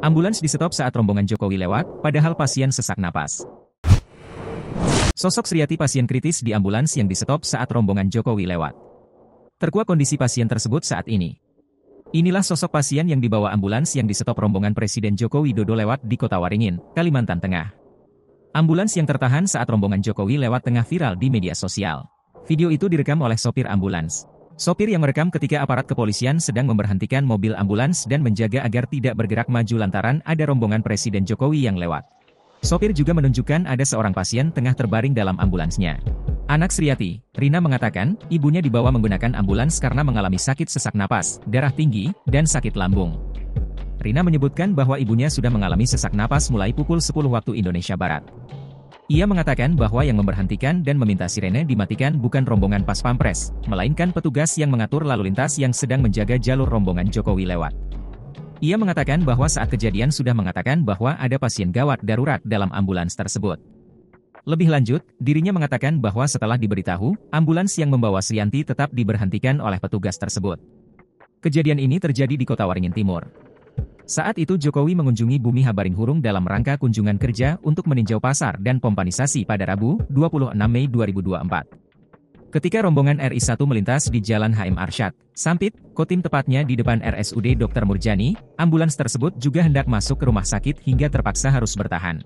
Ambulans di-stop saat rombongan Jokowi lewat, padahal pasien sesak napas. Sosok Sriati pasien kritis di ambulans yang di-stop saat rombongan Jokowi lewat. Terkuak kondisi pasien tersebut saat ini. Inilah sosok pasien yang dibawa ambulans yang di-stop rombongan Presiden Joko Widodo lewat di Kota Waringin, Kalimantan Tengah. Ambulans yang tertahan saat rombongan Jokowi lewat tengah viral di media sosial. Video itu direkam oleh sopir ambulans. Sopir yang merekam ketika aparat kepolisian sedang memberhentikan mobil ambulans dan menjaga agar tidak bergerak maju lantaran ada rombongan Presiden Jokowi yang lewat. Sopir juga menunjukkan ada seorang pasien tengah terbaring dalam ambulansnya. Anak Sriati, Rina mengatakan, ibunya dibawa menggunakan ambulans karena mengalami sakit sesak napas, darah tinggi, dan sakit lambung. Rina menyebutkan bahwa ibunya sudah mengalami sesak napas mulai pukul 10 waktu Indonesia Barat. Ia mengatakan bahwa yang memberhentikan dan meminta sirene dimatikan bukan rombongan Pas Pampres, melainkan petugas yang mengatur lalu lintas yang sedang menjaga jalur rombongan Jokowi lewat. Ia mengatakan bahwa saat kejadian sudah mengatakan bahwa ada pasien gawat darurat dalam ambulans tersebut. Lebih lanjut, dirinya mengatakan bahwa setelah diberitahu, ambulans yang membawa Sriati tetap diberhentikan oleh petugas tersebut. Kejadian ini terjadi di Kota Waringin Timur. Saat itu Jokowi mengunjungi Bumi Habaringhurung dalam rangka kunjungan kerja untuk meninjau pasar dan pompanisasi pada Rabu, 26 Mei 2024. Ketika rombongan RI1 melintas di Jalan HM Arsyad, Sampit, Kotim tepatnya di depan RSUD Dr. Murjani, ambulans tersebut juga hendak masuk ke rumah sakit hingga terpaksa harus bertahan.